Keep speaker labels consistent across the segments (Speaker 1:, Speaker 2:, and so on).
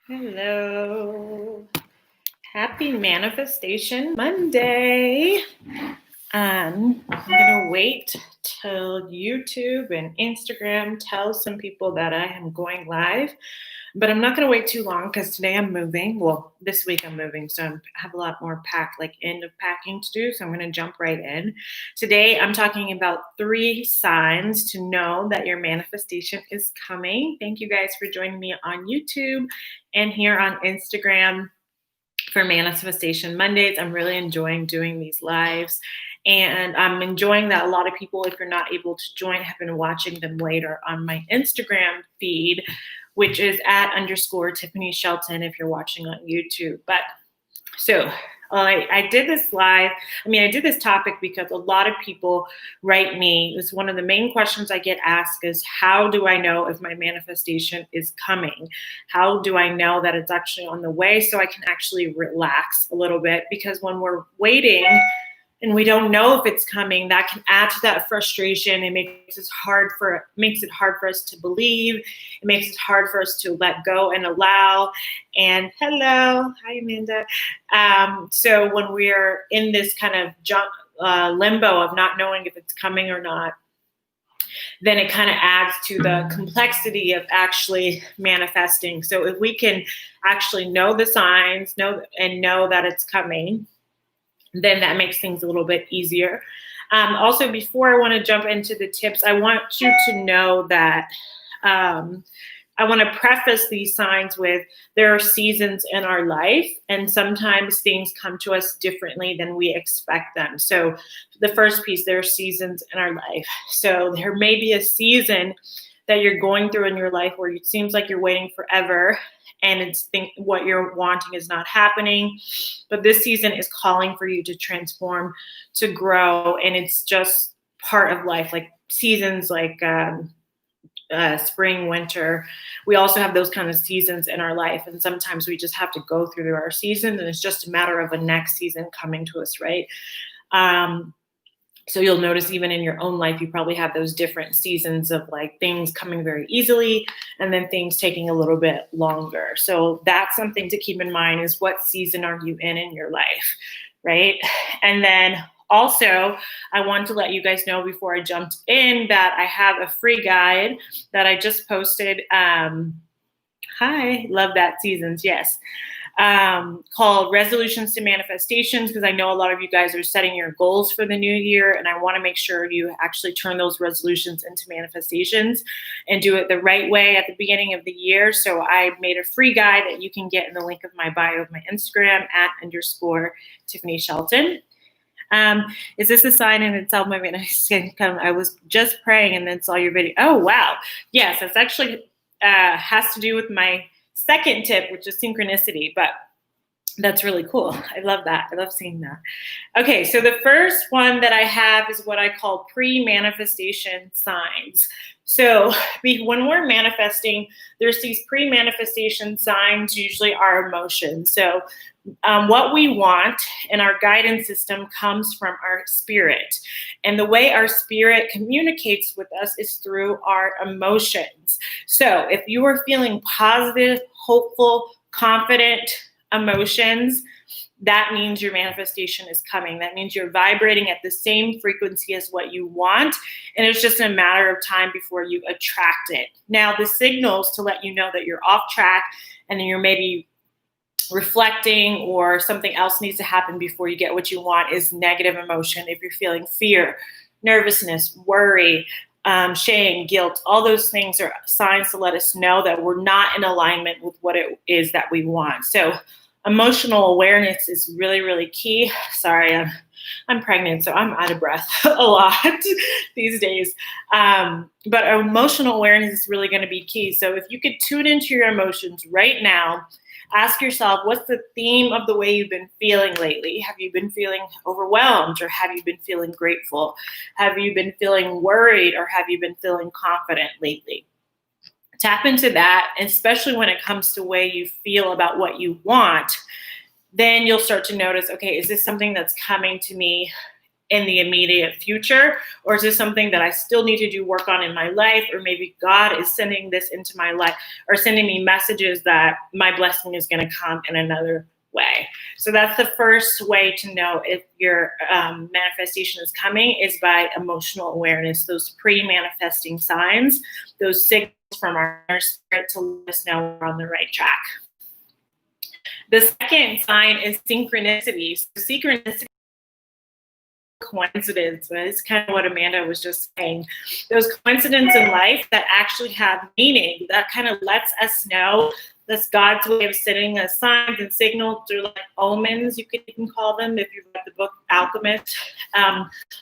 Speaker 1: Hello. Happy Manifestation Monday. I'm going to wait till YouTube and Instagram tell some people that I am going live, but I'm not going to wait too long because today I'm moving. Well, this week I'm moving, so I have a lot more end of packing to do, so I'm going to jump right in. Today I'm talking about 3 signs to know that your manifestation is coming. Thank you guys for joining me on YouTube and here on Instagram for Manifestation Mondays. I'm really enjoying doing these lives. And I'm enjoying that a lot of people, if you're not able to join, have been watching them later on my Instagram feed, which is @_Tiffany Shelton if you're watching on YouTube. But so I did this live. I did this topic because a lot of people write me. It's one of the main questions I get asked is, how do I know if my manifestation is coming? How do I know that it's actually on the way so I can actually relax a little bit? Because when we're waiting and we don't know if it's coming, that can add to that frustration. It makes it hard for us to believe. It makes it hard for us to let go and allow. And hello, hi Amanda. So when we're in this kind of limbo of not knowing if it's coming or not, then it kind of adds to the complexity of actually manifesting. So if we can actually know the signs, know that it's coming, then that makes things a little bit easier. Also, before I want to jump into the tips, I want you to know that I want to preface these signs with there are seasons in our life, and sometimes things come to us differently than we expect them. So the first piece, there are seasons in our life. So there may be a season that you're going through in your life where it seems like you're waiting forever and what you're wanting is not happening. But this season is calling for you to transform, to grow, and it's just part of life. Like seasons like spring, winter, we also have those kind of seasons in our life. And sometimes we just have to go through our season, and it's just a matter of a next season coming to us, right? So you'll notice even in your own life, you probably have those different seasons of like things coming very easily and then things taking a little bit longer. So that's something to keep in mind, is what season are you in your life, right? And then also, I want to let you guys know before I jumped in that I have a free guide that I just posted. Hi, love that, seasons, yes. Called Resolutions to Manifestations, because I know a lot of you guys are setting your goals for the new year, and I want to make sure you actually turn those resolutions into manifestations and do it the right way at the beginning of the year. So I made a free guide that you can get in the link of my bio of my Instagram @_Tiffany Shelton. Is this a sign in itself? My manifestation come? I was just praying and then saw your video. Oh, wow. Yes, it's actually has to do with my second tip, which is synchronicity, but that's really cool. I love that. I love seeing that. Okay, so the first one that I have is what I call pre-manifestation signs. So when we're manifesting, there's these pre-manifestation signs, usually our emotions. So what we want in our guidance system comes from our spirit. And the way our spirit communicates with us is through our emotions. So if you are feeling positive, hopeful, confident emotions, that means your manifestation is coming. That means you're vibrating at the same frequency as what you want. And it's just a matter of time before you attract it. Now, the signals to let you know that you're off track and you're maybe reflecting or something else needs to happen before you get what you want is negative emotion. If you're feeling fear, nervousness, worry, shame, guilt, all those things are signs to let us know that we're not in alignment with what it is that we want. So emotional awareness is really, really key. Sorry, I'm pregnant, so I'm out of breath a lot these days. But emotional awareness is really going to be key. So if you could tune into your emotions right now, ask yourself, what's the theme of the way you've been feeling lately? Have you been feeling overwhelmed, or have you been feeling grateful? Have you been feeling worried, or have you been feeling confident lately? Tap into that, especially when it comes to the way you feel about what you want. Then you'll start to notice, okay, is this something that's coming to me in the immediate future? Or is this something that I still need to do work on in my life? Or maybe God is sending this into my life or sending me messages that my blessing is going to come in another way. So that's the first way to know if your manifestation is coming, is by emotional awareness, those pre-manifesting signs, those signals from our spirit to let us know we're on the right track. The second sign is synchronicity. So synchronicity, coincidence, is kind of what Amanda was just saying. Those coincidences in life that actually have meaning, that kind of lets us know that's God's way of sending us signs and signals through like omens, you could even call them if you've read the book Alchemist.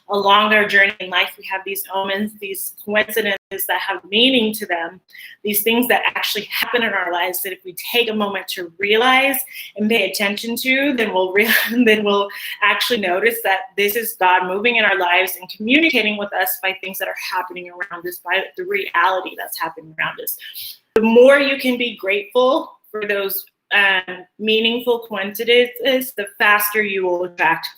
Speaker 1: Along our journey in life, we have these omens, these coincidences that have meaning to them, these things that actually happen in our lives that if we take a moment to realize and pay attention to, then we'll actually notice that this is God moving in our lives and communicating with us by things that are happening around us, by the reality that's happening around us. The more you can be grateful for those meaningful coincidences, the faster you will attract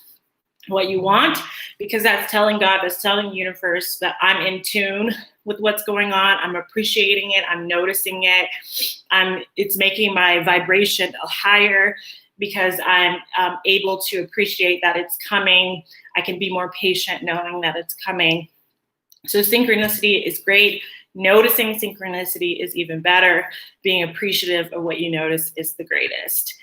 Speaker 1: what you want, because that's telling God, that's telling the universe that I'm in tune with what's going on. I'm appreciating it. I'm noticing it. It's making my vibration higher because I'm able to appreciate that it's coming. I can be more patient knowing that it's coming. So synchronicity is great. Noticing synchronicity is even better. Being appreciative of what you notice is the greatest.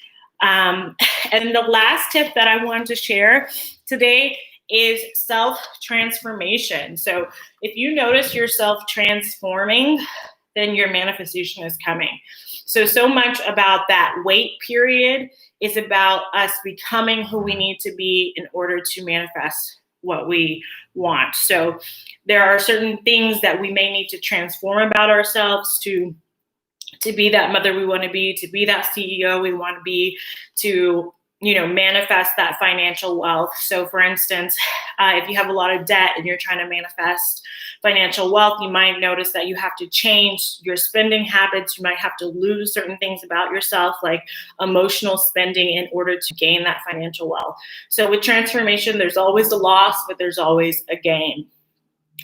Speaker 1: And the last tip that I wanted to share today is self-transformation. So if you notice yourself transforming, then your manifestation is coming. So much about that wait period is about us becoming who we need to be in order to manifest what we want. So there are certain things that we may need to transform about ourselves to be that mother we want to be that CEO we want to be, to manifest that financial wealth. So for instance, if you have a lot of debt and you're trying to manifest financial wealth, you might notice that you have to change your spending habits. You might have to lose certain things about yourself, like emotional spending, in order to gain that financial wealth. So with transformation, there's always a loss, but there's always a gain.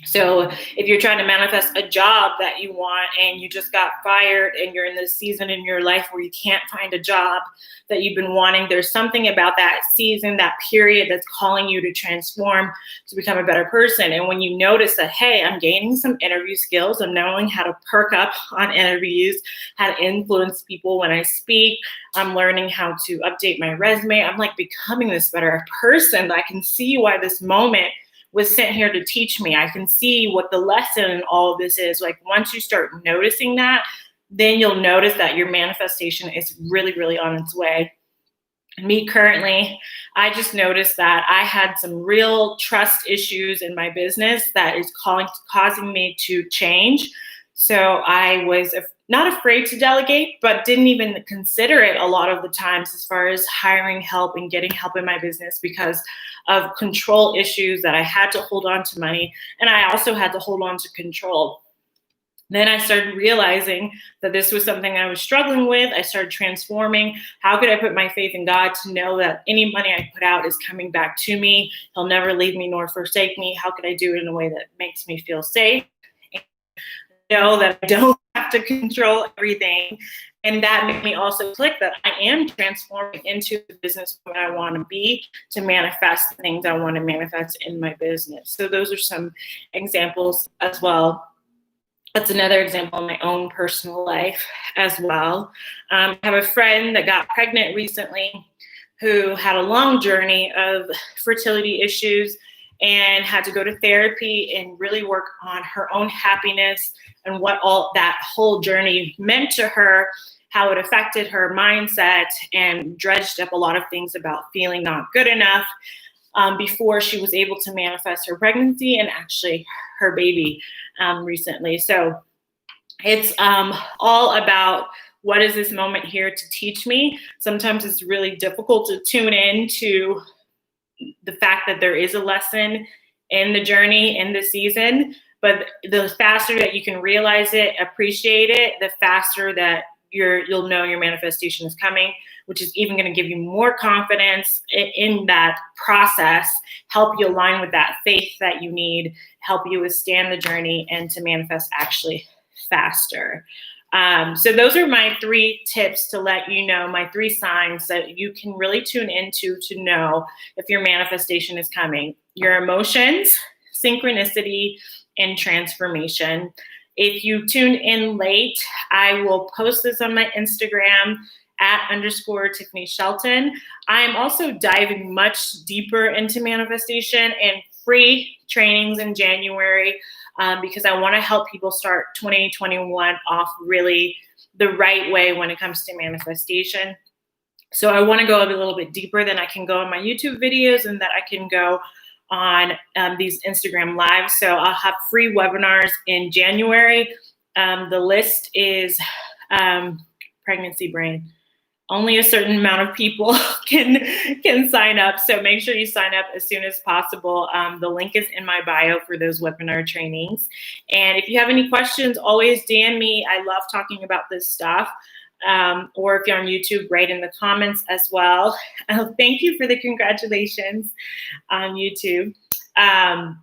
Speaker 1: So if you're trying to manifest a job that you want and you just got fired and you're in this season in your life where you can't find a job that you've been wanting, there's something about that season, that period, that's calling you to transform, to become a better person. And when you notice that, hey, I'm gaining some interview skills, I'm knowing how to perk up on interviews, how to influence people when I speak, I'm learning how to update my resume, I'm like becoming this better person. I can see why this moment was sent here to teach me. I can see what the lesson in all of this is. Like once you start noticing that, then you'll notice that your manifestation is really, really on its way. Me currently, I just noticed that I had some real trust issues in my business that is causing me to change. So I was not afraid to delegate, but didn't even consider it a lot of the times as far as hiring help and getting help in my business because of control issues, that I had to hold on to money and I also had to hold on to control. Then I started realizing that this was something I was struggling with. I started transforming. How could I put my faith in God to know that any money I put out is coming back to me? He'll never leave me nor forsake me. How could I do it in a way that makes me feel safe? And know that I don't have to control everything. And that made me also click that I am transforming into the business woman I want to be, to manifest the things I want to manifest in my business. So those are some examples as well. That's another example in my own personal life as well. I have a friend that got pregnant recently who had a long journey of fertility issues and had to go to therapy and really work on her own happiness and what all that whole journey meant to her, how it affected her mindset, and dredged up a lot of things about feeling not good enough before she was able to manifest her pregnancy and actually her baby recently. So it's all about, what is this moment here to teach me? Sometimes it's really difficult to tune in to the fact that there is a lesson in the journey, in the season, but the faster that you can realize it, appreciate it, the faster that you'll know your manifestation is coming, which is even going to give you more confidence in that process, help you align with that faith that you need, help you withstand the journey, and to manifest actually faster. So those are my 3 tips to let you know, my 3 signs that you can really tune into to know if your manifestation is coming. Your emotions, synchronicity, and transformation. If you tune in late, I will post this on my Instagram @_Tiffany Shelton. I am also diving much deeper into manifestation and free trainings in January because I want to help people start 2021 off really the right way when it comes to manifestation. So I want to go a little bit deeper than I can go on my YouTube videos and that I can go on these Instagram lives. So I'll have free webinars in January. The list is pregnancy brain. Only a certain amount of people can sign up. So make sure you sign up as soon as possible. The link is in my bio for those webinar trainings. And if you have any questions, always DM me. I love talking about this stuff. Or if you're on YouTube, write in the comments as well. Thank you for the congratulations on YouTube. And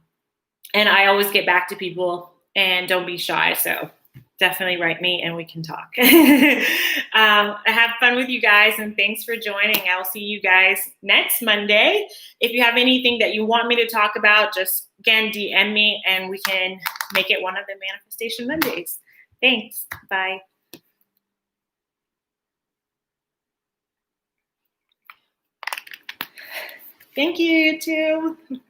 Speaker 1: I always get back to people, and don't be shy. So definitely write me and we can talk. I have fun with you guys, and thanks for joining. I'll see you guys next Monday. If you have anything that you want me to talk about, just again, DM me and we can make it one of the Manifestation Mondays. Thanks. Bye. Thank you, you too.